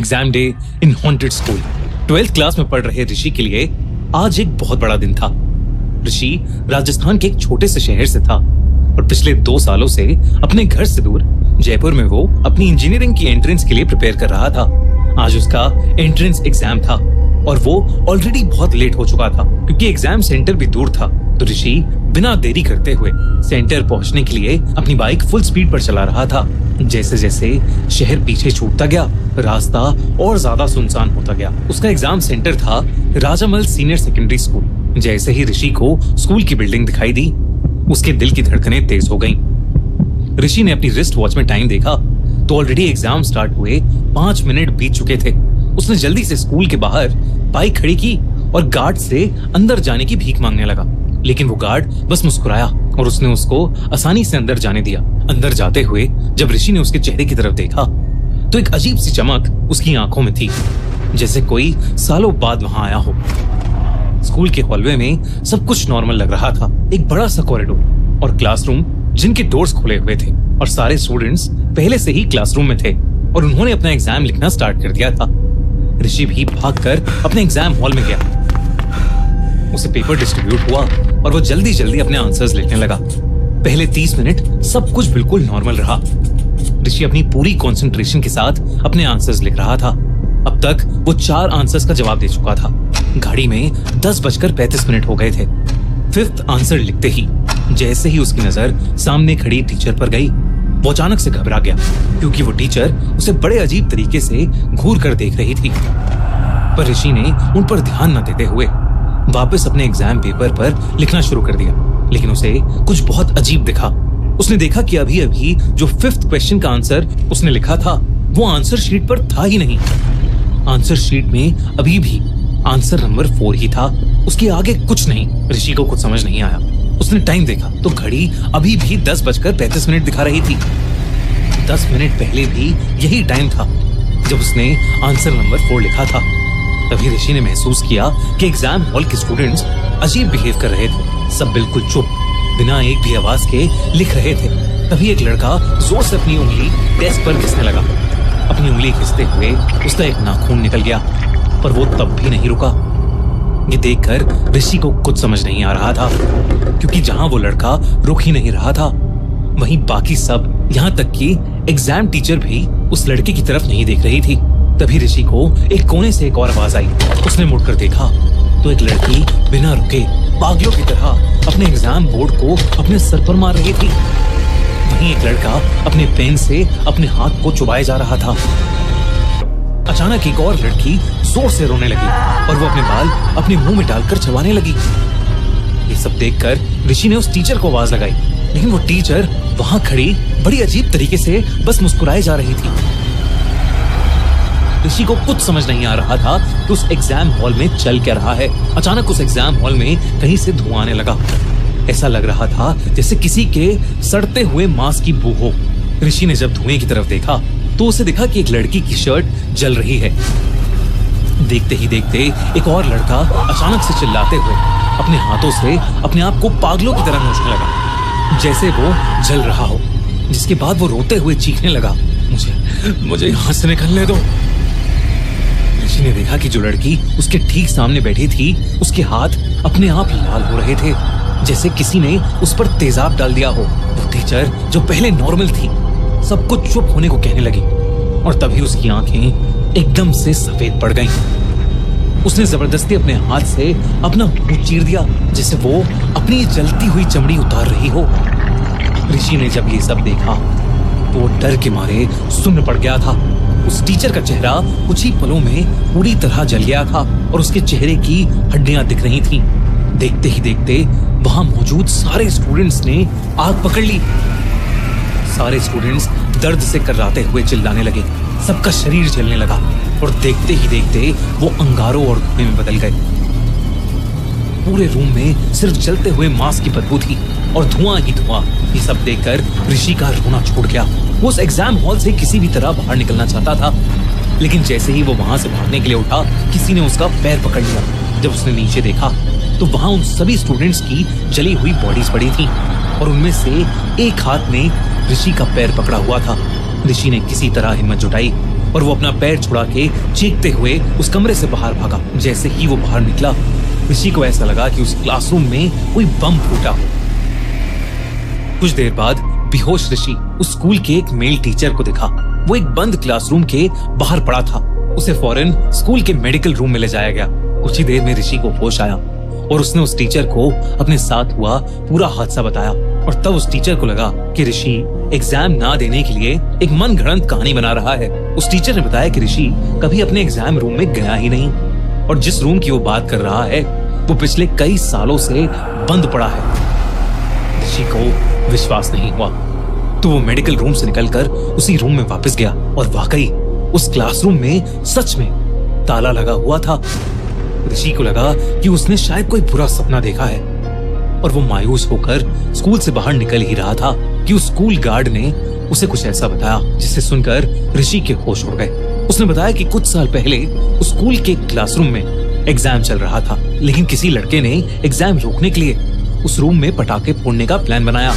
Exam day in haunted school. 12th class में पढ़ रहे ऋषि के लिए आज एक बहुत बड़ा दिन था। ऋषि राजस्थान के एक छोटे से शहर से था और पिछले 2 सालों से अपने घर से दूर जयपुर में वो अपनी इंजीनियरिंग की एंट्रेंस के लिए प्रिपेयर कर रहा था। आज उसका एंट्रेंस एग्जाम था और वो ऑलरेडी बहुत लेट हो चुका था क्योंकि एग्जाम सेंटर भी दूर था। तो ऋषि बिना देरी करते हुए सेंटर पहुंचने के लिए अपनी बाइक फुल स्पीड पर चला रहा था। जैसे जैसे शहर पीछे छूटता गया, रास्ता और ज्यादा सुनसान होता गया। उसका एग्जाम सेंटर था राजामल सीनियर सेकेंडरी स्कूल। जैसे ही ऋषि को स्कूल की बिल्डिंग दिखाई दी, उसके दिल की धड़कनें तेज हो गईं। ऋषि ने अपनी रिस्ट वॉच में टाइम देखा तो ऑलरेडी एग्जाम स्टार्ट हुए 5 मिनट बीत चुके थे। उसने जल्दी से स्कूल के बाहर बाइक खड़ी की और गार्ड से अंदर जाने की भीख मांगने लगा, लेकिन वो गार्ड बस मुस्कुराया और उसने उसको आसानी से अंदर जाने दिया। अंदर जाते हुए जब ऋषि ने उसके चेहरे की तरफ देखा तो एक अजीब सी चमक उसकी आंखों में थी, जैसे कोई सालों बाद वहां आया हो। स्कूल के हॉलवे में सब कुछ नॉर्मल लग रहा था। एक बड़ा सा कॉरिडोर और क्लासरूम जिनके डोर्स खुले हुए थे और सारे स्टूडेंट्स पहले से ही क्लासरूम में थे और उन्होंने अपना एग्जाम लिखना स्टार्ट कर दिया था। ऋषि भी भागकर अपने एग्जाम हॉल में गया। उसे पेपर डिस्ट्रीब्यूट हुआ और वो जल्दी जल्दी अपने आंसर्स लिखने लगा। पहले 30 मिनट सब कुछ बिल्कुल नॉर्मल रहा। ऋषि अपनी पूरी कंसंट्रेशन के साथ अपने आंसर्स लिख रहा था। अब तक वो 4 आंसर्स का जवाब दे चुका था। घड़ी में 10:35 हो गए थे। 5th आंसर लिखते ही जैसे ही उसकी नजर सामने खड़ी टीचर पर गई, वो अचानक से घबरा गया क्योंकि वो टीचर उसे बड़े अजीब तरीके से घूर कर देख रही थी। पर ऋषि ने उन पर ध्यान न देते हुए वापस अपने एग्जाम पेपर पर लिखना शुरू कर दिया, लेकिन उसे कुछ बहुत अजीब दिखा। उसने देखा कि अभी अभी जो 5th क्वेश्चन का आंसर उसने लिखा था वो आंसर शीट पर था ही नहीं। आंसर शीट में अभी भी आंसर नंबर 4 ही था, उसके आगे कुछ नहीं। ऋषि को कुछ समझ नहीं आया। उसने टाइम देखा तो घड़ी अभी भी 10:35 दिखा रही थी। 10 मिनट पहले भी यही टाइम था जब उसने आंसर नंबर 4 लिखा था। तभी ऋषि ने महसूस किया कि एग्जाम हॉल के स्टूडेंट्स अजीब बिहेव कर रहे थे। सब बिल्कुल चुप, बिना एक भी आवाज के लिख रहे थे। तभी एक लड़का जोर से अपनी उंगली डेस्क पर घिसने लगा। अपनी उंगली घिसते हुए उसका एक नाखून निकल गया, पर वो तब भी नहीं रुका। ये देखकर ऋषि को कुछ समझ नहीं आ रहा था क्योंकि जहां वो लड़का रुक ही नहीं रहा था, वहीं बाकी सब, यहाँ तक कि एग्जाम टीचर भी उस लड़के की तरफ नहीं देख रही थी। तभी ऋषि को एक कोने से एक और आवाज आई। उसने मुड़कर देखा तो एक लड़की बिना रुके पागलों की तरह अपने एग्जाम बोर्ड को अपने सर पर मार रही थी। वहीं एक लड़का अपने पेन से अपने हाथ को चुभाए जा रहा था। अचानक एक और लड़की जोर से रोने लगी और वो अपने बाल अपने मुंह में डालकर चबाने लगी। ये सब देखकर ऋषि ने उस टीचर को आवाज लगाई, लेकिन वो टीचर वहां खड़ी बड़ी अजीब तरीके से बस मुस्कुराए जा रही थी। ऋषि को कुछ समझ नहीं आ रहा था कि उस एग्जाम हॉल में चल क्या रहा है। अचानक उस एग्जाम हॉल में कहीं से धुआं आने लगा। ऐसा लग रहा था जैसे किसी के सड़ते हुए मांस की बू हो। ऋषि ने जब धुएं की तरफ देखा तो उसे देखा कि एक लड़की की शर्ट जल रही है। देखते ही देखते एक और लड़का अचानक से चिल्लाते हुए अपने हाथों से अपने आप को पागलों की तरह नोचने लगा, जैसे वो जल रहा हो। जिसके बाद वो रोते हुए चीखने लगा, मुझे यहाँ से निकलने दो। ऋषि ने देखा कि जो लड़की उसके ठीक सामने बैठी थी, उसके हाथ अपने आप लाल हो रहे थे, जैसे किसी ने उस पर तेजाब डाल दिया हो। वो टीचर जो पहले नॉर्मल थी, सब कुछ चुप होने को कहने लगी और तभी उसकी आंखें एकदम से सफेद पड़ गईं। उसने जबरदस्ती अपने हाथ से अपना मुंह चीर दिया, जैसे वो अपनी जलती हुई चमड़ी उतार रही हो। ऋषि ने जब ये सब देखा तो वो डर के मारे सुन्न पड़ गया था। उस टीचर का चेहरा कुछ ही पलों में पूरी तरह जल गया था और उसके चेहरे की हड्डियां दिख रही थीं। देखते ही देखते वहां मौजूद सारे स्टूडेंट्स ने आग पकड़ ली। सारे स्टूडेंट्स दर्द से कर्राते हुए चिल्लाने लगे। सबका शरीर जलने लगा और देखते ही देखते वो अंगारों और धुएं में बदल गए। पूरे रूम में सिर्फ जलते हुए मांस की बदबू थी और धुआं ही धुआं। ये सब देखकर ऋषि का रोना छूट गया। वो उस एग्जाम हॉल से किसी भी तरह बाहर निकलना चाहता था, लेकिन जैसे ही वो वहां से भागने के लिए उठा, किसी ने उसका पैर पकड़ लिया। जब उसने नीचे देखा तो वहां उन सभी स्टूडेंट्स की जली हुई बॉडीज पड़ी थी और उनमें से एक हाथ में ऋषि का पैर पकड़ा हुआ था। ऋषि ने किसी तरह हिम्मत जुटाई और वो अपना पैर छुड़ा के चीखते हुए उस कमरे से बाहर भागा। जैसे ही वो बाहर निकला, ऋषि को ऐसा लगा कि उस क्लासरूम में कोई बम फूटा हो। कुछ देर बाद बेहोश ऋषि उस स्कूल के एक मेल टीचर को दिखा। वो एक बंद क्लासरूम के बाहर पड़ा था। उसे फौरन स्कूल के मेडिकल रूम में ले जाया गया। कुछ ही देर में ऋषि को होश आया और उसने उस टीचर को अपने साथ हुआ पूरा हादसा बताया। और तब उस टीचर को लगा कि ऋषि एग्जाम ना देने के लिए एक मन गढ़ंत कहानी बना रहा है। उस टीचर ने बताया कि ऋषि कभी अपने एग्जाम रूम में गया ही नहीं और जिस रूम की वो बात कर रहा है वो पिछले कई सालों से बंद पड़ा है। ऋषि को विश्वास नहीं हुआ तो वो मेडिकल रूम से निकलकर उसी रूम में वापस गया और वाकई उस क्लासरूम में सच में ताला लगा हुआ था। ऋषि को लगा कि उसने शायद कोई बुरा सपना देखा है और वो मायूस होकर स्कूल से बाहर निकल ही रहा था कि उस स्कूल गार्ड ने उसे कुछ ऐसा बताया जिसे सुनकर ऋषि के होश उड़ गए। उसने बताया कि कुछ साल पहले उस स्कूल के क्लासरूम में एग्जाम चल रहा था, लेकिन किसी लड़के ने एग्जाम रोकने के लिए उस रूम में पटाखे फोड़ने का प्लान बनाया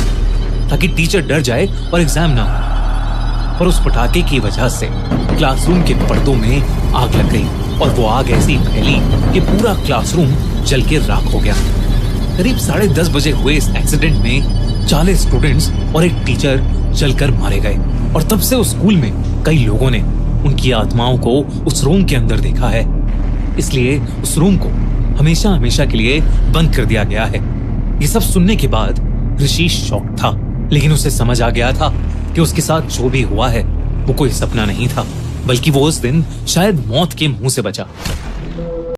ताकि टीचर डर जाए और एग्जाम ना हो। और उस पटाखे की वजह से क्लासरूम के पर्दों में आग लग गई और वो आग ऐसी फैली कि पूरा क्लासरूम जल के राख हो गया। करीब 10:30 बजे हुए इस एक्सीडेंट में 40 स्टूडेंट्स और एक टीचर जलकर मारे गए और तब से उस स्कूल में कई लोगों ने उनकी आत्माओं को उस रूम के अंदर देखा है। इसलिए उस रूम को हमेशा हमेशा के लिए बंद कर दिया गया है। ये सब सुनने के बाद ऋषि शॉक था, लेकिन उसे समझ आ गया था कि उसके साथ जो भी हुआ है वो कोई सपना नहीं था, बल्कि वो उस दिन शायद मौत के मुंह से बचा।